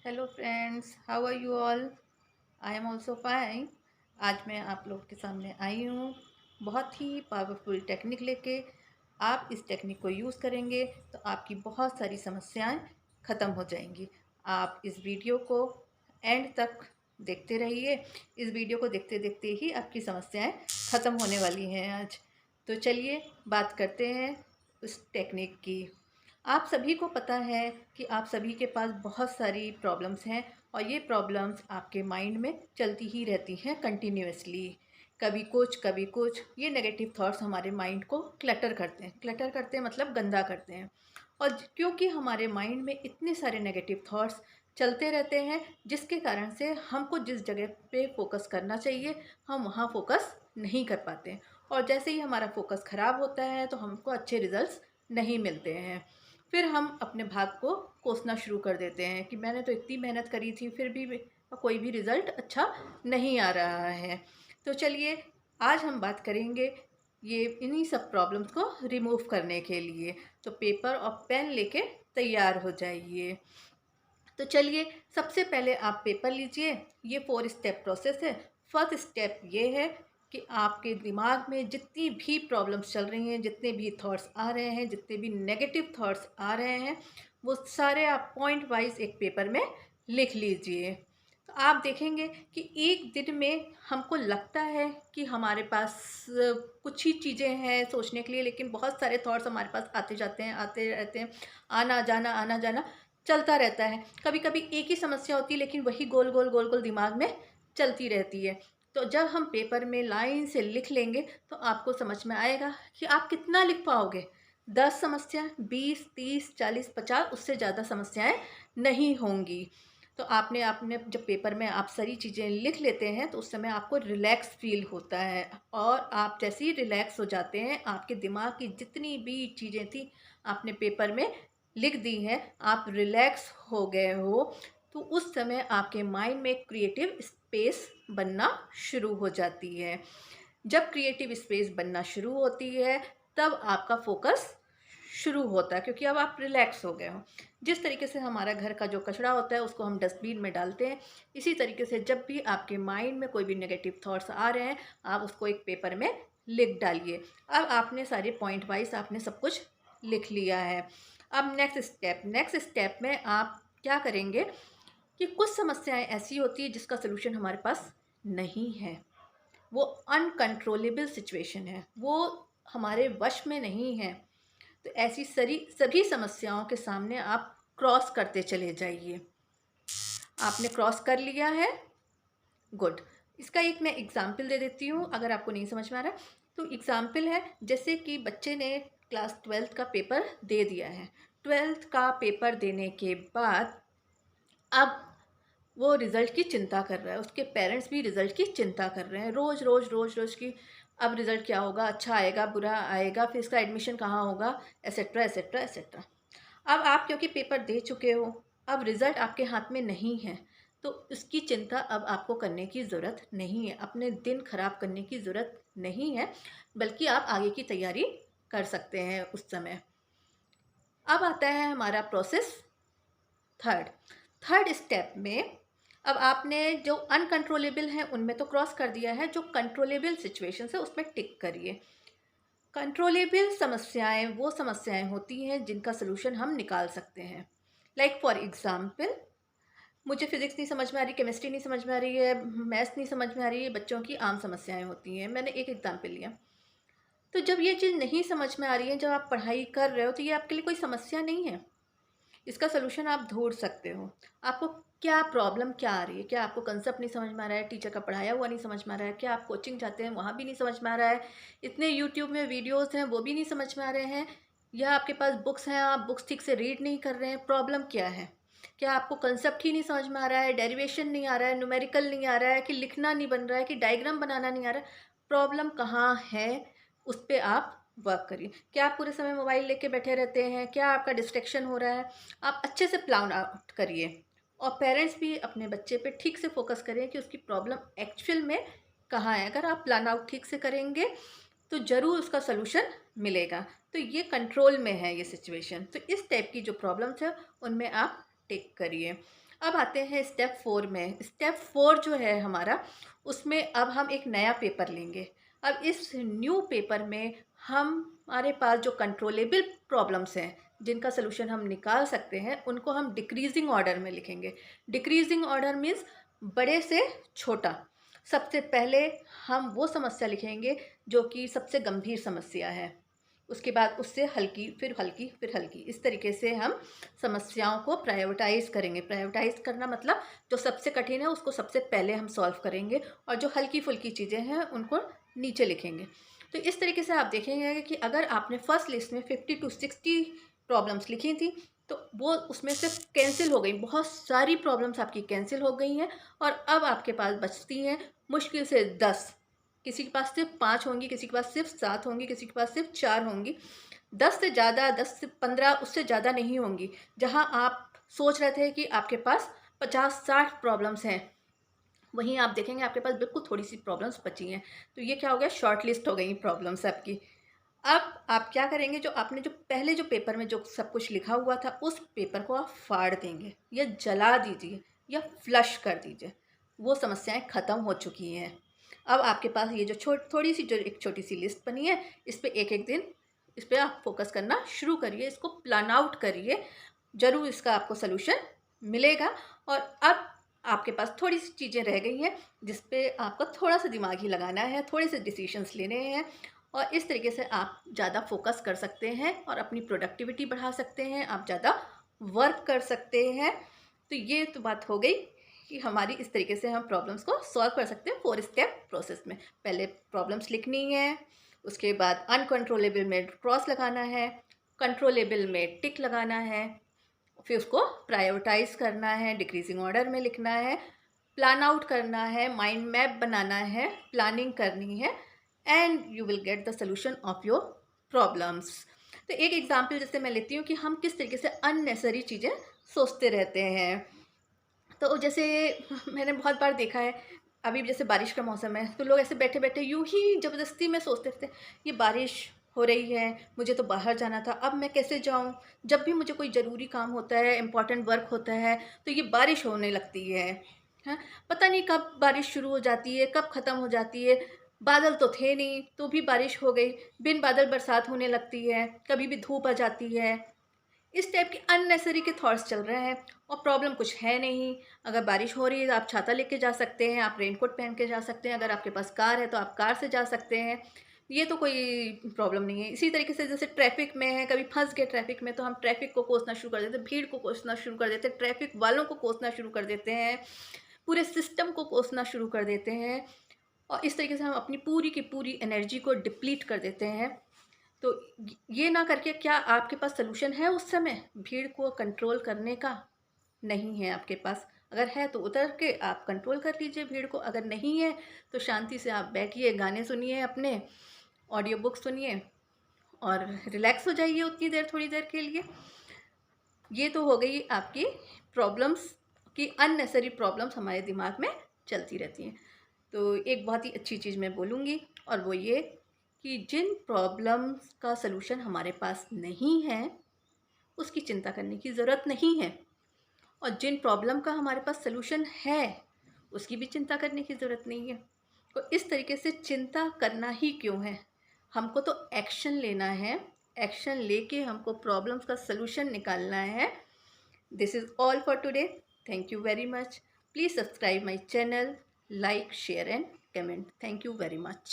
Hello friends, how are you all? I am also fine. आज मैं आप लोग के सामने आई हूँ बहुत ही पावरफुल टेक्निक लेके। आप इस टेक्निक को यूज़ करेंगे तो आपकी बहुत सारी समस्याएं ख़त्म हो जाएंगी। आप इस वीडियो को एंड तक देखते रहिए। इस वीडियो को देखते देखते ही आपकी समस्याएं ख़त्म होने वाली हैं आज। तो चलिए बात करते हैं उस टेक्निक की। आप सभी को पता है कि आप सभी के पास बहुत सारी प्रॉब्लम्स हैं और ये प्रॉब्लम्स आपके माइंड में चलती ही रहती हैं कंटिन्यूअसली। कभी कुछ ये नेगेटिव थॉट्स हमारे माइंड को क्लटर करते हैं मतलब गंदा करते हैं। और क्योंकि हमारे माइंड में इतने सारे नेगेटिव थॉट्स चलते रहते हैं, जिसके कारण से हमको जिस जगह पे फोकस करना चाहिए हम वहाँ फोकस नहीं कर पाते हैं। और जैसे ही हमारा फोकस ख़राब होता है तो हमको अच्छे रिजल्ट्स नहीं मिलते हैं। फिर हम अपने भाग को कोसना शुरू कर देते हैं कि मैंने तो इतनी मेहनत करी थी फिर भी कोई भी रिज़ल्ट अच्छा नहीं आ रहा है। तो चलिए आज हम बात करेंगे ये इन्हीं सब प्रॉब्लम्स को रिमूव करने के लिए। तो पेपर और पेन लेके तैयार हो जाइए। तो चलिए सबसे पहले आप पेपर लीजिए। ये 4 स्टेप प्रोसेस है। फर्स्ट स्टेप ये है कि आपके दिमाग में जितनी भी प्रॉब्लम्स चल रही हैं, जितने भी थॉट्स आ रहे हैं, जितने भी नेगेटिव थॉट्स आ रहे हैं, वो सारे आप पॉइंट वाइज एक पेपर में लिख लीजिए। तो आप देखेंगे कि एक दिन में हमको लगता है कि हमारे पास कुछ ही चीज़ें हैं सोचने के लिए, लेकिन बहुत सारे थॉट्स हमारे पास आते जाते हैं, आते रहते हैं। आना जाना चलता रहता है। कभी कभी एक ही समस्या होती है लेकिन वही गोल गोल गोल गोल दिमाग में चलती रहती है। तो जब हम पेपर में लाइन से लिख लेंगे तो आपको समझ में आएगा कि आप कितना लिख पाओगे। 10 समस्या, 20, 30, 40, 50, उससे ज़्यादा समस्याएं नहीं होंगी। तो आपने आपने जब पेपर में आप सारी चीज़ें लिख लेते हैं तो उस समय आपको रिलैक्स फील होता है। और आप जैसे ही रिलैक्स हो जाते हैं, आपके दिमाग की जितनी भी चीज़ें थी आपने पेपर में लिख दी हैं, आप रिलैक्स हो गए हो। तो उस समय आपके माइंड में क्रिएटिव स्पेस बनना शुरू हो जाती है। जब क्रिएटिव स्पेस बनना शुरू होती है तब आपका फोकस शुरू होता है, क्योंकि अब आप रिलैक्स हो गए हो। जिस तरीके से हमारा घर का जो कचरा होता है उसको हम डस्टबिन में डालते हैं, इसी तरीके से जब भी आपके माइंड में कोई भी नेगेटिव थॉट्स आ रहे हैं आप उसको एक पेपर में लिख डालिए। अब आपने सारे पॉइंट वाइज आपने सब कुछ लिख लिया है। अब नेक्स्ट स्टेप में आप क्या करेंगे कि कुछ समस्याएं ऐसी होती है जिसका सोल्यूशन हमारे पास नहीं है। वो अनकंट्रोलेबल सिचुएशन है, वो हमारे वश में नहीं है। तो ऐसी सभी सभी समस्याओं के सामने आप क्रॉस करते चले जाइए। आपने क्रॉस कर लिया है, गुड। इसका एक मैं एग्जाम्पल दे देती हूँ अगर आपको नहीं समझ में आ रहा है। तो एग्जाम्पल है जैसे कि बच्चे ने क्लास 12th का पेपर दे दिया है। 12th का पेपर देने के बाद अब वो रिज़ल्ट की चिंता कर रहा है, उसके पेरेंट्स भी रिज़ल्ट की चिंता कर रहे हैं, रोज़ रोज़ रोज़ रोज़ की अब रिज़ल्ट क्या होगा, अच्छा आएगा बुरा आएगा, फिर इसका एडमिशन कहाँ होगा, एसेट्रा एसेट्रा एसेट्रा। अब आप क्योंकि पेपर दे चुके हो, अब रिज़ल्ट आपके हाथ में नहीं है, तो उसकी चिंता अब आपको करने की ज़रूरत नहीं है, अपने दिन खराब करने की ज़रूरत नहीं है, बल्कि आप आगे की तैयारी कर सकते हैं उस समय। अब आता है हमारा प्रोसेस थर्ड। थर्ड स्टेप में अब आपने जो अनकंट्रोलेबल है उनमें तो क्रॉस कर दिया है, जो कंट्रोलेबल सिचुएशन है उसमें टिक करिए। कंट्रोलेबल समस्याएं वो समस्याएं होती हैं जिनका सलूशन हम निकाल सकते हैं। लाइक फॉर एग्जाम्पल, मुझे फिजिक्स नहीं समझ में आ रही, केमिस्ट्री नहीं समझ में आ रही है, मैथ्स नहीं समझ में आ रही है, बच्चों की आम समस्याएं होती हैं। मैंने एक एग्जाम्पल लिया। तो जब ये चीज़ नहीं समझ में आ रही है, जब आप पढ़ाई कर रहे हो, तो ये आपके लिए कोई समस्या नहीं है। इसका सलूशन आप ढूंढ सकते हो। आपको क्या प्रॉब्लम क्या आ रही है? क्या आपको कंसेप्ट नहीं समझ में आ रहा है, टीचर का पढ़ाया हुआ नहीं समझ में आ रहा है, क्या आप कोचिंग जाते हैं वहाँ भी नहीं समझ में आ रहा है, इतने यूट्यूब में वीडियोस हैं वो भी नहीं समझ में आ रहे हैं, या आपके पास बुक्स हैं आप बुक्स ठीक से रीड नहीं कर रहे हैं? प्रॉब्लम क्या है? क्या आपको कंसेप्ट ही नहीं समझ में आ रहा है, डेरिवेशन नहीं आ रहा है, न्यूमेरिकल नहीं आ रहा है, कि लिखना नहीं बन रहा है, कि डायग्राम बनाना नहीं आ रहा है? प्रॉब्लम कहाँ है? उस पर आप वर्क करिए। क्या आप पूरे समय मोबाइल लेके बैठे रहते हैं? क्या आपका डिस्ट्रैक्शन हो रहा है? आप अच्छे से प्लान आउट करिए। और पेरेंट्स भी अपने बच्चे पे ठीक से फोकस करें कि उसकी प्रॉब्लम एक्चुअल में कहाँ है। अगर आप प्लान आउट ठीक से करेंगे तो ज़रूर उसका सलूशन मिलेगा। तो ये कंट्रोल में है ये सिचुएशन। तो इस टाइप की जो प्रॉब्लम्स है उनमें आप टेक करिए। अब आते हैं स्टेप 4 में। स्टेप 4 जो है हमारा, उसमें अब हम एक नया पेपर लेंगे। अब इस न्यू पेपर में हमारे पास जो कंट्रोलेबल प्रॉब्लम्स हैं, जिनका सलूशन हम निकाल सकते हैं, उनको हम डिक्रीजिंग ऑर्डर में लिखेंगे। डिक्रीजिंग ऑर्डर मीन्स बड़े से छोटा। सबसे पहले हम वो समस्या लिखेंगे जो कि सबसे गंभीर समस्या है, उसके बाद उससे हल्की, फिर हल्की, फिर हल्की। इस तरीके से हम समस्याओं को प्रायोरिटाइज करेंगे। प्रायोरिटाइज करना मतलब जो सबसे कठिन है उसको सबसे पहले हम सॉल्व करेंगे, और जो हल्की फुल्की चीज़ें हैं उनको नीचे लिखेंगे। तो इस तरीके से आप देखेंगे कि अगर आपने फर्स्ट लिस्ट में 50 to 60 प्रॉब्लम्स लिखी थी, तो वो उसमें से कैंसिल हो गई। बहुत सारी प्रॉब्लम्स आपकी कैंसिल हो गई हैं, और अब आपके पास बचती हैं मुश्किल से 10। किसी के पास सिर्फ 5 होंगी, किसी के पास सिर्फ 7 होंगी, किसी के पास सिर्फ 4 होंगी। 10 से ज़्यादा, 10 से 15, उससे ज़्यादा नहीं होंगी। जहाँ आप सोच रहे थे कि आपके पास 50-60 प्रॉब्लम्स हैं, वहीं आप देखेंगे आपके पास बिल्कुल थोड़ी सी प्रॉब्लम्स बची हैं। तो ये क्या हो गया, शॉर्ट लिस्ट हो गई प्रॉब्लम्स आपकी। अब आप क्या करेंगे, जो आपने जो पहले जो पेपर में जो सब कुछ लिखा हुआ था, उस पेपर को आप फाड़ देंगे या जला दीजिए या फ्लश कर दीजिए। वो समस्याएं ख़त्म हो चुकी हैं। अब आपके पास ये जो थोड़ी सी जो एक छोटी सी लिस्ट बनी है, इस पे एक एक दिन इस पे आप फोकस करना शुरू करिए, इसको प्लान आउट करिए। ज़रूर इसका आपको सलूशन मिलेगा। और अब आपके पास थोड़ी सी चीज़ें रह गई हैं जिस पे आपको थोड़ा सा दिमाग ही लगाना है, थोड़े से डिसीजंस लेने हैं, और इस तरीके से आप ज़्यादा फोकस कर सकते हैं और अपनी प्रोडक्टिविटी बढ़ा सकते हैं, आप ज़्यादा वर्क कर सकते हैं। तो ये तो बात हो गई कि हमारी इस तरीके से हम प्रॉब्लम्स को सॉल्व कर सकते हैं 4 स्टेप प्रोसेस में। पहले प्रॉब्लम्स लिखनी है, उसके बाद अनकंट्रोलेबल में क्रॉस लगाना है, कंट्रोलेबल में टिक लगाना है, फिर उसको प्रायोरिटाइज करना है, डिक्रीजिंग ऑर्डर में लिखना है, प्लान आउट करना है, माइंड मैप बनाना है, प्लानिंग करनी है, and you will get the solution of your problems. तो एक एग्जांपल जैसे मैं लेती हूँ कि हम किस तरीके से अननेसेसरी चीज़ें सोचते रहते हैं। तो जैसे मैंने बहुत बार देखा है, अभी जैसे बारिश का मौसम है, तो लोग ऐसे बैठे बैठे यूं ही ज़बरदस्ती में सोचते रहते हैं, ये बारिश हो रही है, मुझे तो बाहर जाना था, अब मैं कैसे जाऊं। जब भी मुझे कोई ज़रूरी काम होता है, इम्पॉर्टेंट वर्क होता है, तो ये बारिश होने लगती है। हाँ, पता नहीं कब बारिश शुरू हो जाती है, कब ख़त्म हो जाती है। बादल तो थे नहीं, तो भी बारिश हो गई। बिन बादल बरसात होने लगती है, कभी भी धूप आ जाती है। इस टाइप के अननेसेसरी के थॉट्स चल रहे हैं, और प्रॉब्लम कुछ है नहीं। अगर बारिश हो रही है तो आप छाता लेके जा सकते हैं, आप रेनकोट पहन के जा सकते हैं, अगर आपके पास कार है तो आप कार से जा सकते हैं। ये तो कोई प्रॉब्लम नहीं है। इसी तरीके से जैसे ट्रैफिक में है, कभी फंस गए ट्रैफिक में, तो हम ट्रैफिक को कोसना शुरू कर देते हैं, भीड़ को कोसना शुरू कर देते हैं, ट्रैफिक वालों को कोसना शुरू कर देते हैं, पूरे सिस्टम को कोसना शुरू कर देते हैं, और इस तरीके से हम अपनी पूरी की पूरी एनर्जी को डिप्लीट कर देते हैं। तो ये ना करके क्या आपके पास सलूशन है उस समय भीड़ को कंट्रोल करने का? नहीं है आपके पास। अगर है तो उतर के आप कंट्रोल कर लीजिए भीड़ को, अगर नहीं है तो शांति से आप बैठिए, गाने सुनिए, अपने ऑडियो बुक सुनिए और रिलैक्स हो जाइए उतनी देर, थोड़ी देर के लिए। ये तो हो गई आपकी प्रॉब्लम्स की, अननेसेसरी प्रॉब्लम्स हमारे दिमाग में चलती रहती हैं। तो एक बहुत ही अच्छी चीज़ मैं बोलूँगी, और वो ये कि जिन प्रॉब्लम्स का सलूशन हमारे पास नहीं है, उसकी चिंता करने की ज़रूरत नहीं है, और जिन प्रॉब्लम का हमारे पास सलूशन है, उसकी भी चिंता करने की ज़रूरत नहीं है। तो इस तरीके से चिंता करना ही क्यों है, हमको तो एक्शन लेना है। एक्शन लेके हमको प्रॉब्लम्स का सलूशन निकालना है। This is all for today. Thank you very much. Please subscribe my channel, like, share and comment. Thank you very much.